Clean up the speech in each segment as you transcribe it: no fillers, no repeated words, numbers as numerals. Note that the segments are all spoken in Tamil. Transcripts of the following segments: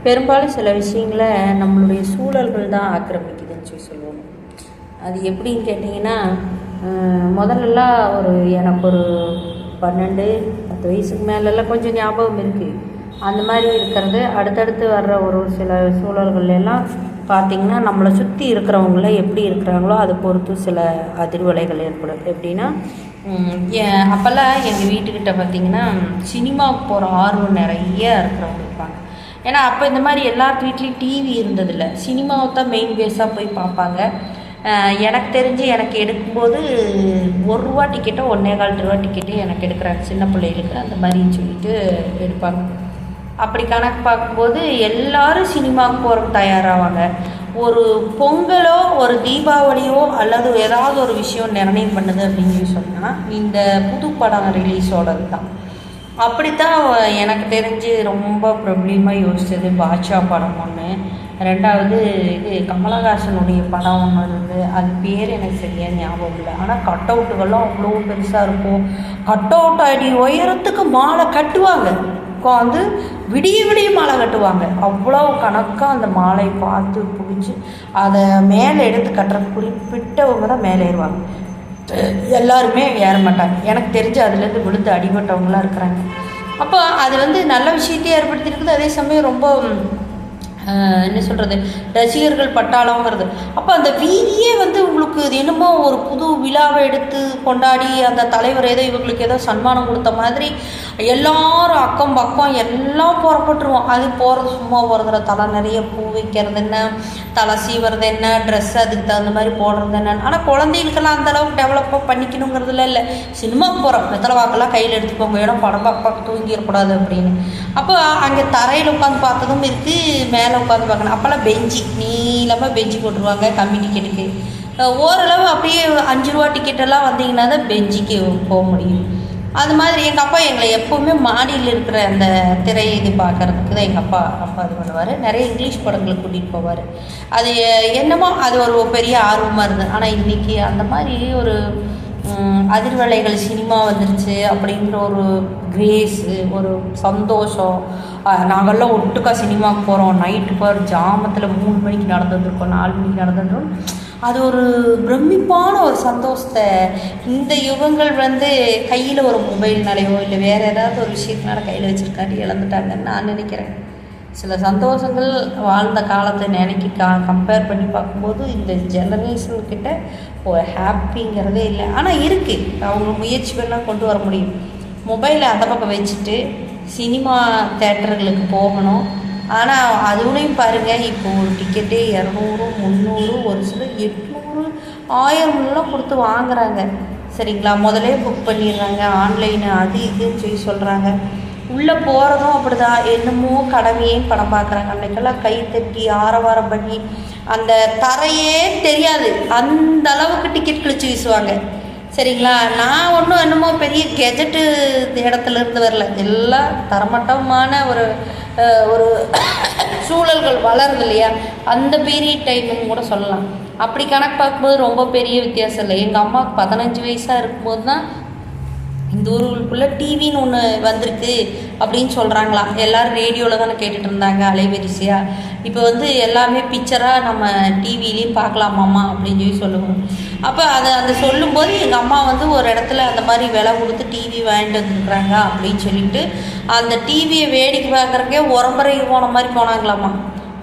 பெரும்பாலும் சில விஷயங்களை நம்மளுடைய சூழல்கள் தான் ஆக்கிரமிக்குதுன்னு சொல்லுவோம். அது எப்படின்னு கேட்டிங்கன்னா, முதல்லலாம் எனக்கு ஒரு 12-10 வயசுக்கு மேலெல்லாம் கொஞ்சம் ஞாபகம் இருக்குது. அந்த மாதிரி இருக்கிறது அடுத்தடுத்து வர்ற ஒரு சில சூழல்கள் எல்லாம் பார்த்திங்கன்னா, நம்மளை சுற்றி இருக்கிறவங்கள எப்படி இருக்கிறாங்களோ அதை பொறுத்து சில அதிர்வலைகள் ஏற்படும். எப்படின்னா, அப்போல்லாம் எங்கள் வீட்டுக்கிட்ட பார்த்திங்கன்னா சினிமாவுக்கு போகிற ஆர்வம் நிறைய இருக்கிறவங்க இருப்பாங்க. ஏன்னா அப்போ இந்த மாதிரி எல்லாத்து வீட்லேயும் டிவி இருந்ததில்ல, சினிமாவை தான் மெயின் பேஸாக போய் பார்ப்பாங்க. எனக்கு தெரிஞ்சு எனக்கு எடுக்கும்போது ₹1 டிக்கெட்டோ 1.25 ரூபா டிக்கெட்டு எனக்கு எடுக்கிறாங்க சின்ன பிள்ளைகளுக்கு, அந்த மாதிரின்னு சொல்லிட்டு எடுப்பாங்க. அப்படி கணக்கு பார்க்கும்போது எல்லோரும் சினிமாவுக்கு போகிறதுக்கு தயாராவாங்க. ஒரு பொங்கலோ ஒரு தீபாவளியோ அல்லது ஏதாவது ஒரு விஷயம் நிர்ணயம் பண்ணுது அப்படின்னு சொன்னால் இந்த புது படம் ரிலீஸோடது தான். அப்படித்தான் எனக்கு தெரிஞ்சு ரொம்ப ப்ராப்ளமாக யோசித்தது பாட்ஷா படம் ஒன்று, ரெண்டாவது இது கமலஹாசனுடைய படம் ஒன்று இருந்தது. அது பேர் எனக்கு சரியாக ஞாபகம் இல்லை. ஆனால் கட் அவுட்டுகள்லாம் அவ்வளோ பெருசாக இருக்கும். கட் அவுட் அடி உயரத்துக்கு மாலை கட்டுவாங்க, உட்காந்து விடிய விடிய மாலை கட்டுவாங்க. அவ்வளோ கணக்காக அந்த மாலை பார்த்து பிடிச்சி அதை மேலே எடுத்து கட்டுற குறிப்பிட்டவங்க தான் மேலே ஏறுவாங்க. எல்லாருமே ஏற மாட்டாங்க. எனக்கு தெரிஞ்சு அதுலேருந்து விழுந்து அடிபட்டவங்களாம் இருக்கிறாங்க. அப்போ அது நல்ல விஷயத்தையும் ஏற்படுத்தியிருக்குது, அதே சமயம் ரொம்ப என்ன சொல்கிறது, ரசிகர்கள் பட்டாளங்கிறது. அப்போ அந்த வீதியே உங்களுக்கு இது என்னமோ ஒரு புது விழாவை எடுத்து கொண்டாடி அந்த தலைவர் ஏதோ இவங்களுக்கு ஏதோ சன்மானம் கொடுத்த மாதிரி எல்லாரும் அக்கம் பக்கம் எல்லாம் புறப்பட்டுருவோம். அது போகிறது சும்மா போகிறதுல தலை நிறைய பூ வைக்கிறது என்ன, தலை சீவுறது என்ன, ட்ரெஸ் அதுக்கு தகுந்த மாதிரி போடுறது என்னன்னு. ஆனால் குழந்தைகளுக்கெல்லாம் அந்தளவுக்கு டெவலப்பாக பண்ணிக்கணுங்கிறதுல இல்லை. சினிமாவுக்கு போகிறோம், வெத்தலை வாக்கெல்லாம் கையில் எடுத்துக்கோங்க, ஏன்னா படம் பார்க்க தூங்கிடக்கூடாது அப்படின்னு. அப்போ அங்கே தரையில் உட்காந்து பார்த்ததும் இருக்குது, மேலே உட்காந்து பார்க்கணும். அப்போல்லாம் பெஞ்சு நீளமாக பெஞ்சு போட்டுருவாங்க கம்மி டிக்கெட்டுக்கு. ஓரளவு அப்படியே ₹5 டிக்கெட்டெல்லாம் வந்தீங்கன்னா தான் பெஞ்சுக்கு போக முடியும். அது மாதிரி எங்கள் அப்பா எங்களை எப்போவுமே மாடியில் இருக்கிற அந்த திரை இது பார்க்குறதுக்கு தான் எங்கள் அப்பா இது பண்ணுவார். நிறைய இங்கிலீஷ் படங்களுக்கு கூட்டிகிட்டு போவார். அது என்னமோ அது ஒரு பெரிய ஆர்வமாக இருந்தது. ஆனால் இன்றைக்கி அந்த மாதிரி ஒரு அதிர்வலைகள் சினிமா வந்துருச்சு அப்படிங்கிற ஒரு கிரேஸு, ஒரு சந்தோஷம். நாங்கள்லாம் ஒட்டுக்கா சினிமாவுக்கு போகிறோம், நைட்டு பார் ஜாமத்தில் 3 மணிக்கு நடந்துருக்கோம், 4 மணிக்கு நடந்துருக்கோம். அது ஒரு பிரமிப்பான ஒரு சந்தோஷத்தை இந்த யுகங்கள் கையில் ஒரு மொபைல்னாலேயோ இல்லை வேறு ஏதாவது ஒரு விஷயத்தினால கையில் வச்சுருக்காட்டி இழந்துட்டாங்கன்னு நான் நினைக்கிறேன். சில சந்தோஷங்கள் வாழ்ந்த காலத்தை கம்பேர் பண்ணி பார்க்கும்போது இந்த ஜெனரேஷன்கிட்ட ஒரு ஹாப்பிங்கிறதே இல்லை. ஆனால் இருக்குது, அவங்க முயற்சி பண்ணால் கொண்டு வர முடியும். மொபைலை அந்த பக்கம் வச்சுட்டு சினிமா தேட்டர்களுக்கு போகணும். ஆனால் அதுவுடையும் பாருங்கள், இப்போ ஒரு டிக்கெட்டே 200, 300, ஒரு சிலர் 800, 1000 கொடுத்து வாங்குறாங்க. சரிங்களா, முதலே புக் பண்ணிடுறாங்க, ஆன்லைனு அது இதுன்னு சொல்லி சொல்கிறாங்க. உள்ளே போகிறதும் அப்படி தான், என்னமோ கடமையும் படம் பார்க்குறாங்க. அன்றைக்கெல்லாம் கை தட்டி ஆரவாரம் பண்ணி அந்த தரையே தெரியாது, அந்த அளவுக்கு டிக்கெட் கிழிச்சு வீசுவாங்க. சரிங்களா, நான் ஒன்றும் என்னமோ பெரிய கெஜெட்டு இடத்துலேருந்து வரல, எல்லாம் தரமட்டமான ஒரு சூழல்கள் வளருது இல்லையா, அந்த பீரியட் டைமுன்னு கூட சொல்லலாம். அப்படி கணக்கு பார்க்கும்போது ரொம்ப பெரிய வித்தியாசம் இல்லை. எங்கள் அம்மாவுக்கு 15 வயசாக இருக்கும்போது தான் இந்த ஊருக்குள்ளே டிவின்னு ஒன்று வந்திருக்கு அப்படின்னு சொல்கிறாங்களாம். எல்லோரும் ரேடியோவில் தானே கேட்டுட்டு இருந்தாங்க அலைவரிசையாக. இப்போ எல்லாமே பிக்சராக நம்ம டிவிலையும் பார்க்கலாமாம்மா அப்படின்னு சொல்லுவோம். அப்போ அதை சொல்லும்போது எங்கள் அம்மா ஒரு இடத்துல அந்த மாதிரி விலை கொடுத்து டிவி வாங்கிட்டு வந்துருக்குறாங்க அப்படின்னு சொல்லிட்டு அந்த டிவியை வேடிக்கை பார்க்குறக்கே உரம்பரை போன மாதிரி போனாங்களாம்மா.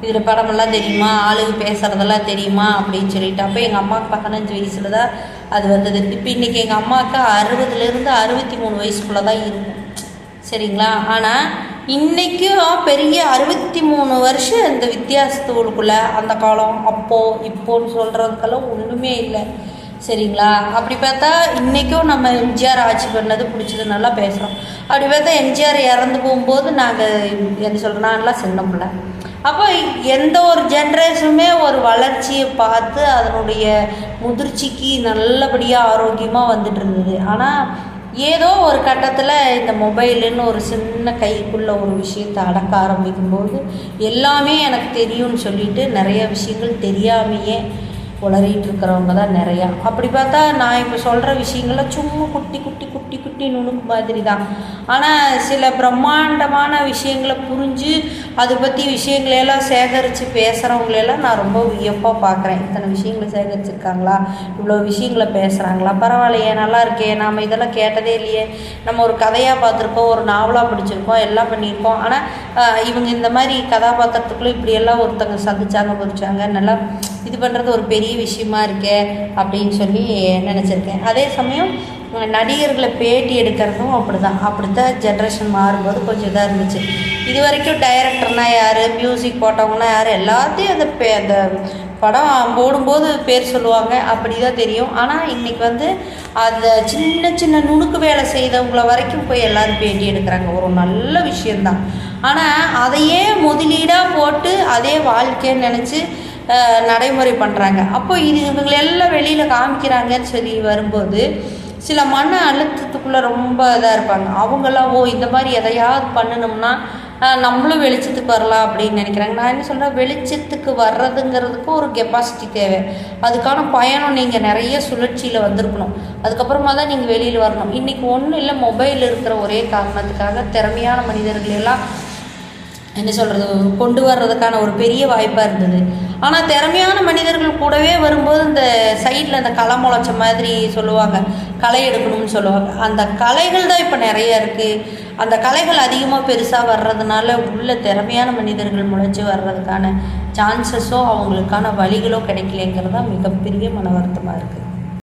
இதில் படமெல்லாம் தெரியுமா, ஆளுக்கு பேசுகிறதெல்லாம் தெரியுமா அப்படின்னு சொல்லிட்டு. அப்போ எங்கள் அம்மாவுக்கு 15 வயசில் தான் அது வந்தது. இப்போ இன்றைக்கி எங்கள் அம்மாவுக்கு 60லேருந்து 63 வயசுக்குள்ளே தான் இருக்கும். சரிங்களா, ஆனால் இன்றைக்கும் பெரிய 63 வருஷம் இந்த வித்தியாசத்துக்குள்ளே அந்த காலம் அப்போது இப்போன்னு சொல்கிறதுக்கெல்லாம் ஒன்றுமே இல்லை. சரிங்களா, அப்படி பார்த்தா இன்றைக்கும் நம்ம எம்ஜிஆர் ஆட்சி பண்ணது பிடிச்சது நல்லா பேசுகிறோம். அப்படி பார்த்தா எம்ஜிஆர் இறந்து போகும்போது நாங்கள் என்ன சொல்கிறோம், நான்லாம் சின்ன பிள்ளை. அப்போ எந்த ஒரு ஜென்ரேஷனுமே ஒரு வளர்ச்சியை பார்த்து அதனுடைய முதிர்ச்சிக்கு நல்லபடியாக ஆரோக்கியமாக வந்துட்டு இருந்தது. ஆனால் ஏதோ ஒரு கட்டத்தில் இந்த மொபைலுன்னு ஒரு சின்ன கைக்குள்ளே ஒரு விஷயத்தை அடக்க ஆரம்பிக்கும்போது எல்லாமே எனக்கு தெரியும்னு சொல்லிட்டு நிறைய விஷயங்கள் தெரியாமையே உளறிட்டு இருக்கிறவங்க தான் நிறையா. அப்படி பார்த்தா நான் இப்போ சொல்கிற விஷயங்கள்லாம் சும்மா குட்டி குட்டி குட்டி குட்டி நுணுக்கு மாதிரி தான். ஆனால் சில பிரம்மாண்டமான விஷயங்களை புரிஞ்சு அதை பற்றி விஷயங்களையெல்லாம் சேகரித்து பேசுகிறவங்களையெல்லாம் நான் ரொம்ப வியப்பாக பார்க்குறேன். இத்தனை விஷயங்களை சேகரிச்சிருக்காங்களா, இவ்வளோ விஷயங்களை பேசுகிறாங்களா, பரவாயில்லையே, நல்லா இருக்கே, நாம் இதெல்லாம் கேட்டதே இல்லையே, நம்ம ஒரு கதையாக பார்த்துருக்கோம், ஒரு நாவலாக படிச்சிருக்கோம், எல்லாம் பண்ணியிருக்கோம். ஆனால் இவங்க இந்த மாதிரி கதாபாத்திரத்துக்குள்ளே இப்படியெல்லாம் ஒருத்தங்க சந்திச்சாங்க பொறிச்சாங்க, நல்லா இது பண்ணுறது ஒரு பெரிய விஷயமா இருக்கே அப்படின்னு சொல்லி நினச்சிருக்கேன். அதே சமயம் நடிகர்களை பேட்டி எடுக்கிறதும் அப்படித்தான் ஜென்ரேஷன் மாறும்போது கொஞ்சம் இதாக இருந்துச்சு. இது வரைக்கும் டைரக்டர்னால் யார், மியூசிக் போட்டவங்கன்னா யார், எல்லாத்தையும் அந்த படம் போடும்போது பேர் சொல்லுவாங்க, அப்படி தான் தெரியும். ஆனால் இன்றைக்கி வந்து அந்த சின்ன சின்ன நுணுக்கு வேலை செய்தவங்கள வரைக்கும் போய் எல்லோரும் பேட்டி எடுக்கிறாங்க. ஒரு நல்ல விஷயந்தான். ஆனால் அதையே முதலீடாக போட்டு அதே வாழ்க்கைன்னு நினச்சி நடைமுறை பண்ணுறாங்க. அப்போ இது இவங்களெல்லாம் வெளியில் காமிக்கிறாங்கன்னு சொல்லி வரும்போது சில மன அழுத்தத்துக்குள்ளே ரொம்ப இதாக இருப்பாங்க. அவங்களாம் இந்த மாதிரி எதையாவது பண்ணணும்னா நம்மளும் வெளிச்சத்துக்கு வரலாம் அப்படின்னு நினைக்கிறாங்க. நான் என்ன சொல்கிறேன், வெளிச்சத்துக்கு வர்றதுங்கிறதுக்கு ஒரு கெப்பாசிட்டி தேவை. அதுக்கான பயணம் நீங்கள் நிறைய சுழற்சியில் வந்திருக்கணும். அதுக்கப்புறமா தான் நீங்கள் வெளியில் வரணும். இன்றைக்கி ஒன்றும் இல்லை, மொபைல் இருக்கிற ஒரே காரணத்துக்காக திறமையான மனிதர்கள் எல்லாம் என்ன சொல்கிறது கொண்டு வர்றதுக்கான ஒரு பெரிய வாய்ப்பாக இருந்தது. ஆனால் திறமையான மனிதர்கள் கூடவே வரும்போது இந்த சைடில் அந்த களை முளைச்ச மாதிரி சொல்லுவாங்க, களை எடுக்கணும்னு சொல்லுவாங்க. அந்த கலைகள் தான் இப்போ நிறைய இருக்குது. அந்த கலைகள் அதிகமாக பெருசாக வர்றதுனால உள்ள திறமையான மனிதர்கள் முளைச்சி வர்றதுக்கான சான்சஸோ அவங்களுக்கான வழிகளோ கிடைக்கலங்கிறது தான் மிகப்பெரிய மன வருத்தமாக இருக்குது.